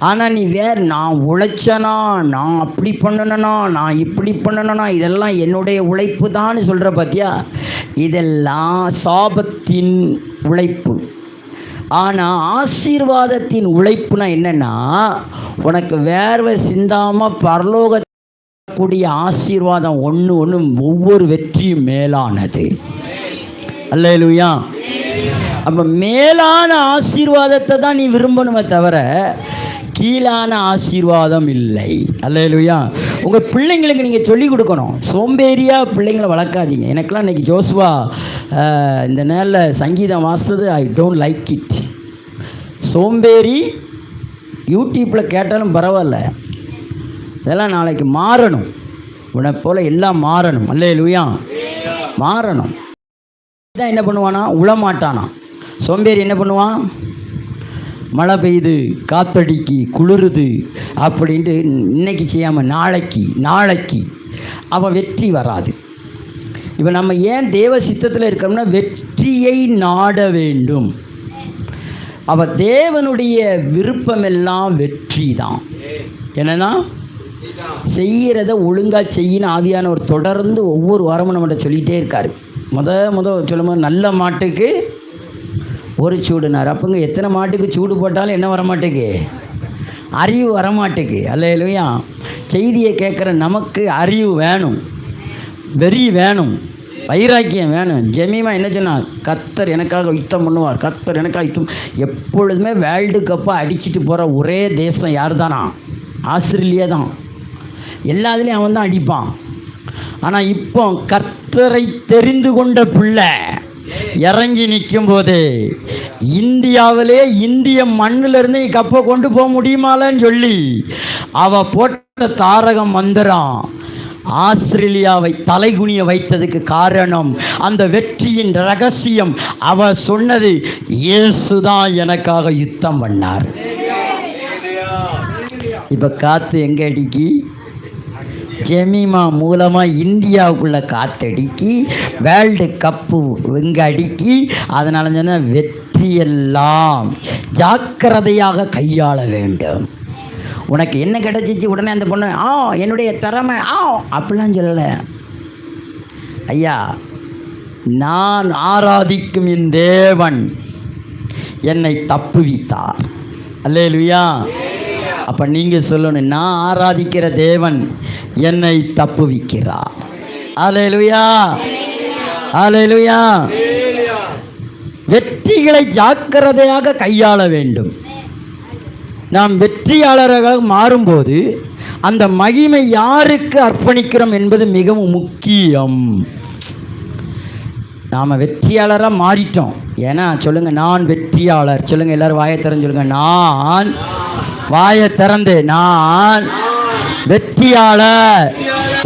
ஆனால் நீ நான் உழைச்சனா, நான் அப்படி பண்ணணுனா, நான் இப்படி பண்ணணுனா, இதெல்லாம் என்னுடைய உழைப்பு தான் சொல்கிற பார்த்தியா, இதெல்லாம் சாபத்தின் உழைப்பு. ஆனால் ஆசீர்வாதத்தின் உழைப்புனா என்னென்னா, உனக்கு வேர்வை சிந்தாமல் பரலோகக்கூடிய ஆசீர்வாதம் ஒன்று ஒவ்வொரு வெற்றியும் மேலானது. அல்லேலூயா. அப்போ மேலான ஆசீர்வாதத்தை தான் நீ விரும்பணுமே தவிர கீழான ஆசீர்வாதம் இல்லை. அல்லேலூயா. உங்கள் பிள்ளைங்களுக்கு நீங்கள் சொல்லிக் கொடுக்கணும். சோம்பேறியாக பிள்ளைங்களை வளர்க்காதீங்க. எனக்கெல்லாம் இன்றைக்கி ஜோசுவா இந்த நேரில் சங்கீதம் வாசித்தது ஐ டோன்ட் லைக் இட். சோம்பேறி யூடியூப்பில் கேட்டாலும் பரவாயில்ல, இதெல்லாம் நாளைக்கு மாறணும். உன்னை போல் எல்லாம் மாறணும். அல்லேலூயா. மாறணும். தான் என்ன பண்ணுவானா, உளமாட்டானா. சோம்பேறி என்ன பண்ணுவான், மழை பெய்யுது, காத்தடிக்கு, குளிருது அப்படின்ட்டு இன்னைக்கு செய்யாமல் நாளைக்கு அவன் வெற்றி வராது. இப்போ நம்ம ஏன் தேவ சித்தத்தில் இருக்கிறோம்னா வெற்றியை நாட வேண்டும். அவள் தேவனுடைய விருப்பமெல்லாம் வெற்றி தான். என்னன்னா செய்கிறத ஒழுங்காக செய்யணும். ஆவியானவர் தொடர்ந்து ஒவ்வொரு வாரமும் நம்மகிட்ட சொல்லிகிட்டே இருக்கார். சொல்லும்போது நல்ல மாட்டுக்கு ஒரு சூடுனார். அப்போங்க எத்தனை மாட்டுக்கு சூடு போட்டாலும் என்ன வரமாட்டேக்கு, அறிவு வரமாட்டேக்கு. அல்லேலூயா. செய்தியை கேட்குற நமக்கு அறிவு வேணும், வெறி வேணும், வைராக்கியம் வேணும். ஜெமீமா என்ன சொன்னால், கர்த்தர் எனக்காக யுத்தம் பண்ணுவார், கர்த்தர் எனக்காக யுத்தம். எப்பொழுதுமே வேர்ல்டு கப்பை அடிச்சுட்டு போகிற ஒரே தேசம் யார் தானா, ஆஸ்திரேலியா தான். எல்லாத்துலேயும் அவன் தான் அடிப்பான். ஆனால் இப்போ கர்த்தரை தெரிந்து கொண்ட பிள்ளை இறங்கி நிற்கும் போது இந்தியாவிலே இந்திய மண்ணிலிருந்து கப்பை கொண்டு போக முடியுமாலன்னு சொல்லி அவள் போட்ட தாரக மந்திரம் ஆஸ்திரேலியாவை தலைகுனிய வைத்ததுக்கு காரணம் அந்த வெற்றியின் ரகசியம். அவ சொன்னது, இயேசுதான் எனக்காக யுத்தம் பண்ணார். இப்போ காற்று எங்கே அடிக்கி, ஜெமீமா மூலமாக இந்தியாவுக்குள்ளே காத்தடிக்கி வேர்ல்டு கப்பு இங்கே அடிக்கி. அதனால சொன்னால் வெற்றியெல்லாம் ஜாக்கிரதையாக கையாள வேண்டும். உனக்கு என்ன கிடைச்சிச்சு உடனே அந்த பொண்ணு என்னுடைய திறமை அப்படிலாம் சொல்லலை. ஐயா, நான் ஆராதிக்கும் என் தேவன் என்னை தப்புவித்தார். அல்லேலூயா. அப்போ நீங்கள் சொல்லணும், நான் ஆராதிக்கிற தேவன் என்னை தப்புவிக்கிறார். அல்லேலூயா. அல்லேலூயா. வெற்றிகளை ஜாக்கிரதையாக கையாள வேண்டும். நாம் வெற்றியாளராக மாறும்போது அந்த மகிமை யாருக்கு அர்ப்பணிக்கிறோம் என்பது மிகவும் முக்கியம். நாம் வெற்றியாளராக மாறிட்டோம். ஏன்னா சொல்லுங்கள், நான் வெற்றியாளர். சொல்லுங்கள், எல்லோரும் வாயை திறந்து சொல்லுங்கள், நான் வாயை திறந்து நான் வெற்றியாளர்.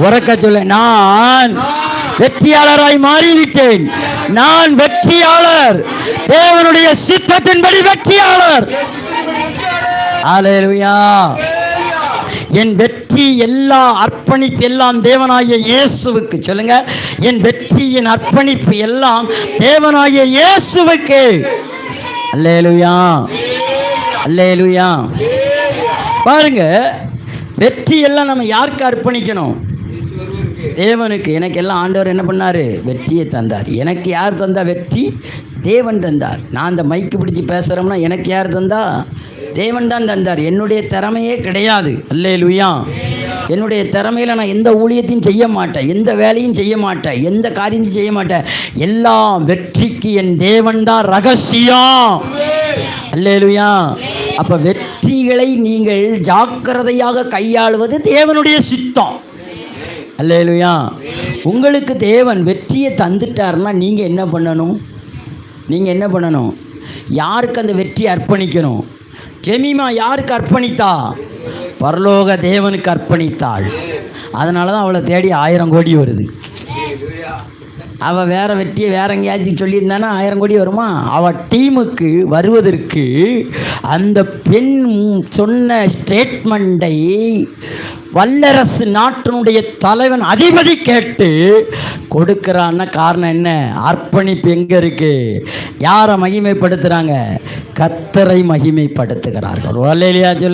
உறக்க சொல்ல, நான் வெற்றியாளராய் மாறிவிட்டேன். நான் வெற்றியாளர், தேவனுடைய சித்தத்தின்படி வெற்றியாளர். அல்லேலூயா. என் வெற்றி எல்லாம் அர்ப்பணிப்பு எல்லாம் தேவனாகிய இயேசுவுக்கு. சொல்லுங்க, என் வெற்றியின் அர்ப்பணிப்பு எல்லாம் தேவனாகிய இயேசுவுக்கு. அல்லேலூயா. அல்லேலூயா. பாருங்க, வெற்றி எல்லாம் நம்ம யாருக்கு அர்ப்பணிக்கணும், தேவனுக்கு. எனக்கு எல்லாம் ஆண்டவர் என்ன பண்ணார், வெற்றியை தந்தார். எனக்கு யார் தந்தா வெற்றி, தேவன் தந்தார். நான் அந்த மைக்கு பிடிச்சி பேசுகிறோம்னா எனக்கு யார் தந்தா, தேவன் தான் தந்தார். என்னுடைய திறமையே கிடையாது. அல்லேலூயா. என்னுடைய திறமையில் நான் எந்த ஊழியத்தையும் செய்ய மாட்டேன், எந்த வேலையும் செய்ய மாட்டேன், எந்த காரியத்தையும் செய்ய மாட்டேன். எல்லாம் வெற்றிக்கு என் தேவன் தான் ரகசியம். அல்லேலூயா. அப்போ வெற்றிகளை நீங்கள் ஜாக்கிரதையாக கையாளுவது தேவனுடைய சித்தம். அல்லேலூயா. உங்களுக்கு தேவன் வெற்றியை தந்துட்டார்னா நீங்கள் என்ன பண்ணணும், நீங்கள் என்ன பண்ணணும், யாருக்கு அந்த வெற்றியை அர்ப்பணிக்கணும். ஜெமீமா யாருக்கு அர்ப்பணித்தா, பரலோக தேவனுக்கு அர்ப்பணித்தாள். அதனால தான் அவளை தேடி 1000 கோடி வருது. அவள் வேறு வெற்றியை வேற எங்கேயாச்சும் சொல்லியிருந்தானா 1000 கோடி வருமா? அவள் டீமுக்கு வருவதற்கு அந்த பெண் சொன்ன ஸ்டேட்மெண்ட்டை வல்லரசு நாட்டினுடைய தலைவன் அதிபதி கேட்டு கொடுக்குறான்னா காரணம் என்ன? அர்ப்பணிப்பு எங்கே இருக்குது? யாரை மகிமைப்படுத்துகிறாங்க? கர்த்தரை மகிமைப்படுத்துகிறார்கள். அல்லேலூயா.